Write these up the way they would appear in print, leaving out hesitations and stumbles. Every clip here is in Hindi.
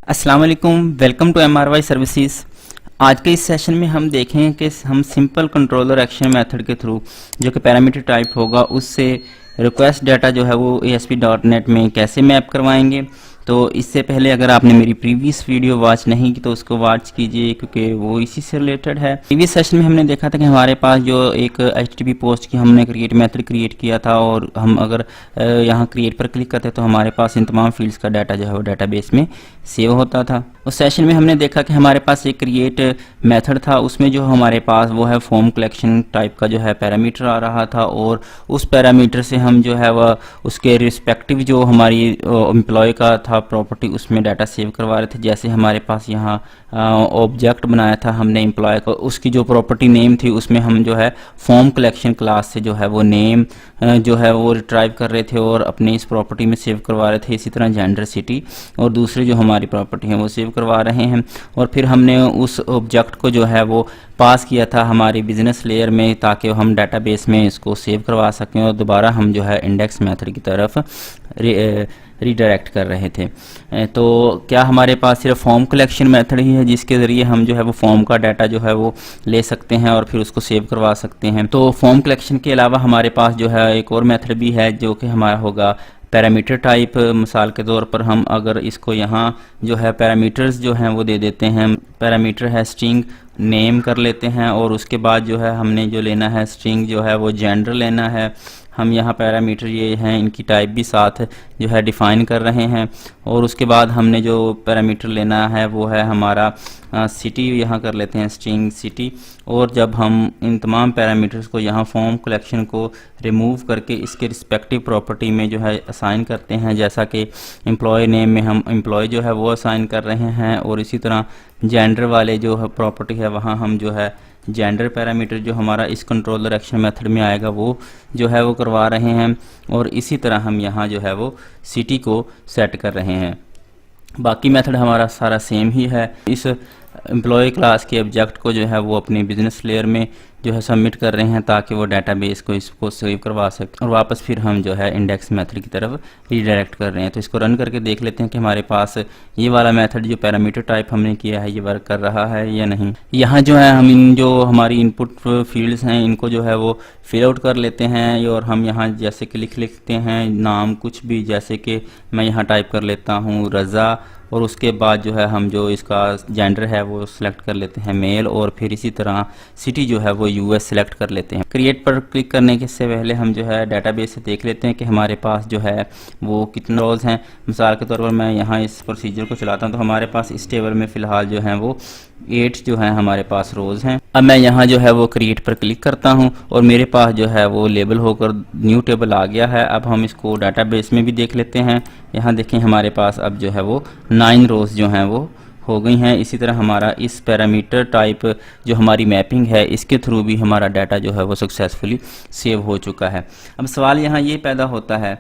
अस्सलाम वालेकुम, वेलकम टू MRY सर्विसेज। आज के इस सेशन में हम देखें कि हम सिंपल कंट्रोलर एक्शन मेथड के थ्रू जो कि पैरामीटर टाइप होगा उससे रिक्वेस्ट डाटा जो है वो ASP.NET में कैसे मैप करवाएंगे। तो इससे पहले अगर आपने मेरी प्रीवियस वीडियो वॉच नहीं की तो उसको वॉच कीजिए क्योंकि वो इसी से रिलेटेड है। प्रीवियस सेशन में हमने देखा था कि हमारे पास जो एक HTTP पोस्ट की हमने क्रिएट मेथड क्रिएट किया था और हम अगर यहाँ क्रिएट पर क्लिक करते तो हमारे पास इन तमाम फील्ड्स का डाटा जो है वो डाटाबेस में सेव होता था। उस सेशन में हमने देखा कि हमारे पास एक क्रिएट मेथड था, उसमें जो हमारे पास वो है फॉर्म कलेक्शन टाइप का जो है पैरामीटर आ रहा था और उस पैरामीटर से हम जो है वह उसके रिस्पेक्टिव जो हमारी एम्प्लॉय का था प्रॉपर्टी उसमें डाटा सेव करवा रहे थे। जैसे हमारे पास यहाँ ऑब्जेक्ट बनाया था हमने एम्प्लॉय का, उसकी जो प्रॉपर्टी नेम थी उसमें हम जो है फॉर्म कलेक्शन क्लास से जो है वो नेम जो है वो रिट्राइव कर रहे थे और अपने इस प्रॉपर्टी में सेव करवा रहे थे। इसी तरह जेंडर, सिटी और दूसरे जो हमारी प्रॉपर्टी है वो सेव करवा रहे हैं। और फिर हमने उस ऑब्जेक्ट को जो है वो पास किया था हमारी बिजनेस लेयर में ताकि हम डाटाबेस में इसको सेव करवा सकें और दोबारा हम जो है इंडेक्स मेथड की तरफ रीडायरेक्ट कर रहे थे। तो क्या हमारे पास सिर्फ फॉर्म कलेक्शन मेथड ही है जिसके ज़रिए हम जो है वो फॉर्म का डाटा जो है वो ले सकते हैं और फिर उसको सेव करवा सकते हैं? तो फॉर्म कलेक्शन के अलावा हमारे पास जो है एक और मेथड भी है जो कि हमारा होगा पैरामीटर टाइप। मिसाल के तौर पर हम अगर इसको यहाँ जो है पैरामीटर्स जो हैं वो दे देते हैं, पैरामीटर है स्ट्रिंग नेम कर लेते हैं और उसके बाद जो है हमने जो लेना है स्ट्रिंग जो है वो जेंडर लेना है। हम यहाँ पैरामीटर ये हैं इनकी टाइप भी साथ जो है डिफ़ाइन कर रहे हैं और उसके बाद हमने जो पैरामीटर लेना है वो है हमारा सिटी, यहाँ कर लेते हैं स्ट्रिंग सिटी। और जब हम इन तमाम पैरामीटर्स को यहाँ फॉर्म कलेक्शन को रिमूव करके इसके रिस्पेक्टिव प्रॉपर्टी में जो है असाइन करते हैं, जैसा कि एम्प्लॉय नेम में हम एम्प्लॉय जो है वो असाइन कर रहे हैं और इसी तरह जेंडर वाले जो है प्रॉपर्टी है वहाँ हम जो है जेंडर पैरामीटर जो हमारा इस कंट्रोलर एक्शन मेथड में आएगा वो जो है वो करवा रहे हैं और इसी तरह हम यहाँ जो है वो सिटी को सेट कर रहे हैं। बाकी मेथड हमारा सारा सेम ही है। इस एम्प्लॉय क्लास के ऑब्जेक्ट को जो है वो अपनी बिजनेस लेयर में जो है सबमिट कर रहे हैं ताकि वो डाटाबेस को इसको सेव करवा सके और वापस फिर हम जो है इंडेक्स मेथड की तरफ रीडायरेक्ट कर रहे हैं। तो इसको रन करके देख लेते हैं कि हमारे पास ये वाला मेथड जो पैरामीटर टाइप हमने किया है ये वर्क कर रहा है या नहीं। यहाँ जो है हम इन जो हमारी इनपुट फील्ड्स हैं इनको जो है वो फिल आउट कर लेते हैं और हम यहाँ जैसे कि लिखते हैं नाम कुछ भी, जैसे कि मैं यहाँ टाइप कर लेता हूँ रज़ा और उसके बाद जो है हम जो इसका जेंडर है वो सिलेक्ट कर लेते हैं मेल और फिर इसी तरह सिटी जो है वो US सिलेक्ट कर लेते हैं। क्रिएट पर क्लिक करने के से पहले हम जो है डाटाबेस से देख लेते हैं कि हमारे पास जो है वो कितने रोज़ हैं। मिसाल के तौर पर मैं यहाँ इस प्रोसीजर को चलाता हूँ तो हमारे पास इस टेबल में फ़िलहाल जो है वो 8 जो है हमारे पास रोज़ हैं। अब मैं यहाँ जो है वो क्रिएट पर क्लिक करता हूँ और मेरे पास जो है वो लेबल होकर न्यू टेबल आ गया है। अब हम इसको डाटाबेस में भी देख लेते हैं। यहाँ देखें हमारे पास अब जो है वो 9 रोज़ जो हैं वो हो गई हैं। इसी तरह हमारा इस पैरामीटर टाइप जो हमारी मैपिंग है इसके थ्रू भी हमारा डाटा जो है वो सक्सेसफुली सेव हो चुका है। अब सवाल यहाँ ये पैदा होता है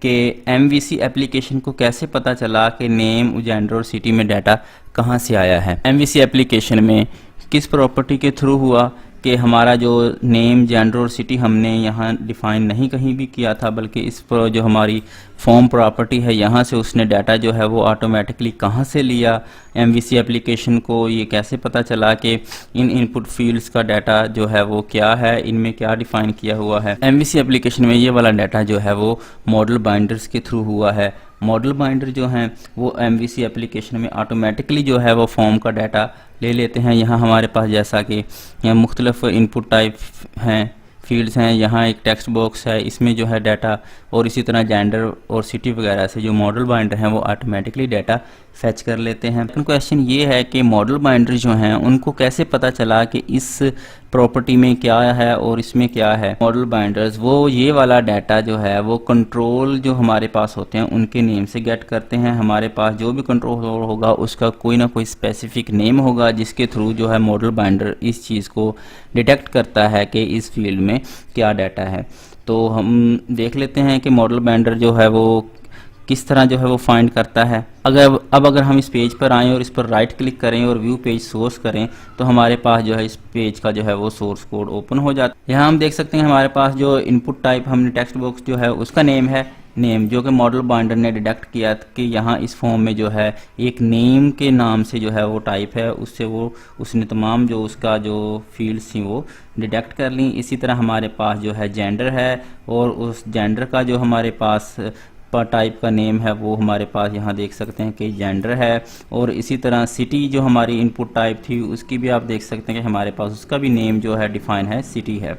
कि MVC एप्लीकेशन को कैसे पता चला कि नेम, जेंडर और सिटी में डाटा कहाँ से आया है। MVC एप्लीकेशन में किस प्रॉपर्टी के थ्रू हुआ कि हमारा जो नेम, जेंडर और सिटी हमने यहाँ डिफ़ाइन नहीं कहीं भी किया था बल्कि इस पर जो हमारी फॉर्म प्रॉपर्टी है यहाँ से उसने डाटा जो है वो ऑटोमेटिकली कहाँ से लिया। MVC एप्लीकेशन को ये कैसे पता चला कि इन इनपुट फील्ड्स का डाटा जो है वो क्या है, इनमें क्या डिफ़ाइन किया हुआ है। MVC एप्लीकेशन में ये वाला डाटा जो है वो मॉडल बाइंडर्स के थ्रू हुआ है। मॉडल बाइंडर जो हैं वो MVC एप्लीकेशन में ऑटोमेटिकली जो है वो फॉर्म का डाटा ले लेते हैं। यहाँ हमारे पास जैसा कि यहाँ मुख्तलिफ इनपुट टाइप हैं, फील्ड्स हैं, यहाँ एक टेक्स्ट बॉक्स है, इसमें जो है डाटा और इसी तरह जेंडर और सिटी वगैरह से जो मॉडल बाइंडर हैं वो ऑटोमेटिकली डाटा फैच कर लेते हैं। क्वेश्चन ये है कि मॉडल बाइंडर जो हैं उनको कैसे पता चला कि इस प्रॉपर्टी में क्या है और इसमें क्या है। मॉडल बाइंडर्स वो ये वाला डाटा जो है वो कंट्रोल जो हमारे पास होते हैं उनके नेम से गेट करते हैं। हमारे पास जो भी कंट्रोल होगा उसका कोई ना कोई स्पेसिफिक नेम होगा जिसके थ्रू जो है मॉडल बाइंडर इस चीज़ को डिटेक्ट करता है कि इस फील्ड में क्या डाटा है। तो हम देख लेते हैं कि मॉडल बाइंडर जो है वो किस तरह जो है वो फाइंड करता है। अगर हम इस पेज पर आएँ और इस पर राइट क्लिक करें और व्यू पेज सोर्स करें तो हमारे पास जो है इस पेज का जो है वो सोर्स कोड ओपन हो जाता है। यहाँ हम देख सकते हैं हमारे पास जो इनपुट टाइप हमने टेक्स्ट बॉक्स जो है उसका नेम है नेम जो कि मॉडल बाइंडर ने डिटेक्ट किया कि यहाँ इस फॉर्म में जो है एक नेम के नाम से जो है वो टाइप है, उससे वो उसने तमाम जो उसका जो फील्ड्स थी वो डिटेक्ट कर ली। इसी तरह हमारे पास जो है जेंडर है और उस जेंडर का जो हमारे पास पर टाइप का नेम है वो हमारे पास यहाँ देख सकते हैं कि जेंडर है। और इसी तरह सिटी जो हमारी इनपुट टाइप थी उसकी भी आप देख सकते हैं कि हमारे पास उसका भी नेम जो है डिफाइन है, सिटी है।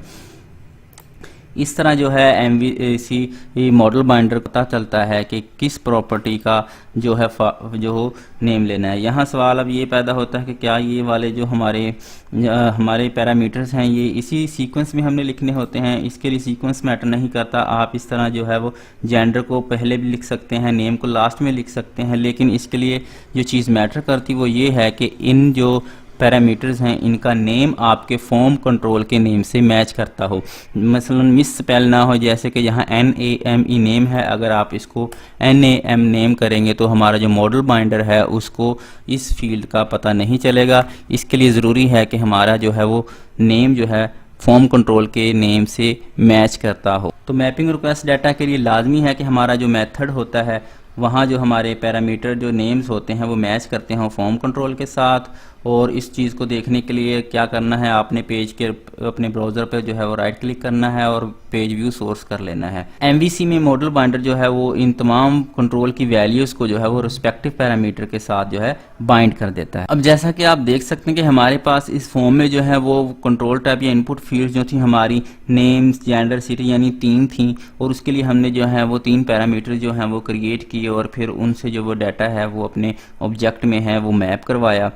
इस तरह जो है MVC मॉडल बाइंडर को पता चलता है कि किस प्रॉपर्टी का जो है जो नेम लेना है। यहाँ सवाल अब ये पैदा होता है कि क्या ये वाले जो हमारे पैरामीटर्स हैं ये इसी सीक्वेंस में हमने लिखने होते हैं। इसके लिए सीक्वेंस मैटर नहीं करता, आप इस तरह जो है वो जेंडर को पहले भी लिख सकते हैं, नेम को लास्ट में लिख सकते हैं। लेकिन इसके लिए जो चीज़ मैटर करती वो ये है कि इन जो पैरामीटर्स हैं इनका नेम आपके फॉर्म कंट्रोल के नेम से मैच करता हो, मसलन मिस स्पेल ना हो। जैसे कि यहाँ NAME नेम है, अगर आप इसको NAM नेम करेंगे तो हमारा जो मॉडल बाइंडर है उसको इस फील्ड का पता नहीं चलेगा। इसके लिए ज़रूरी है कि हमारा जो है वो नेम जो है फॉर्म कंट्रोल के नेम से मैच करता हो। तो मैपिंग रिक्वेस्ट डाटा के लिए लाजमी है कि हमारा जो मेथड होता है वहाँ जो हमारे पैरामीटर जो नेम्स होते हैं वो मैच करते हैं फॉर्म कंट्रोल के साथ। और इस चीज़ को देखने के लिए क्या करना है, आपने पेज के अपने ब्राउज़र पे जो है वो राइट क्लिक करना है और पेज व्यू सोर्स कर लेना है। MVC में मॉडल बाइंडर जो है वो इन तमाम कंट्रोल की वैल्यूज़ को जो है वो रिस्पेक्टिव पैरामीटर के साथ जो है बाइंड कर देता है। अब जैसा कि आप देख सकते हैं कि हमारे पास इस फॉर्म में जो है वो कंट्रोल टाइप या इनपुट फील्ड जो थी हमारी नेम्स, जेंडर, सिटी यानी 3 थी। और उसके लिए हमने जो है वो 3 पैरामीटर जो हैं वो क्रिएट किए और फिर उनसे जो वो डाटा है वो अपने ऑब्जेक्ट में है वो मैप करवाया।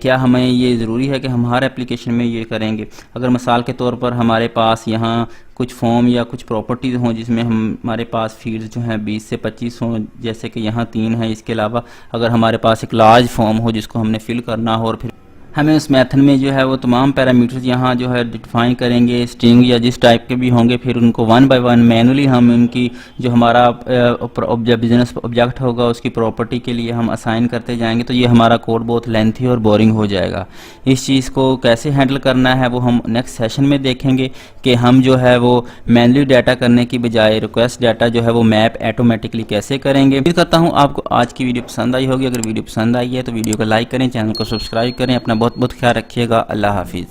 क्या हमें ये ज़रूरी है कि हम हर एप्लीकेशन में ये करेंगे? अगर मिसाल के तौर पर हमारे पास यहाँ कुछ फॉर्म या कुछ प्रॉपर्टीज़ हों जिसमें हमारे पास फील्ड्स जो हैं 20 से 25 हों, जैसे कि यहाँ 3 है, इसके अलावा अगर हमारे पास एक लार्ज फॉर्म हो जिसको हमने फिल करना हो और फिर हमें उस मेथड में जो है वो तमाम पैरामीटर्स यहाँ जो है डिफाइन करेंगे, स्ट्रिंग या जिस टाइप के भी होंगे, फिर उनको 1 बाय 1 मैनुअली हम उनकी जो हमारा बिजनेस ऑब्जेक्ट होगा उसकी प्रॉपर्टी के लिए हम असाइन करते जाएंगे। तो ये हमारा कोड बहुत लेंथी और बोरिंग हो जाएगा। इस चीज़ को कैसे हैंडल करना है वो हम नेक्स्ट सेशन में देखेंगे कि हम जो है वो मैनुअली डाटा करने की बजाय रिक्वेस्ट डाटा जो है वो मैप ऑटोमेटिकली कैसे करेंगे। उम्मीद करता हूँ आपको आज की वीडियो पसंद आई होगी। अगर वीडियो पसंद आई है तो वीडियो को लाइक करें, चैनल को सब्सक्राइब करें। अपना बहुत बहुत ख्याल रखिएगा। अल्लाह हाफिज़।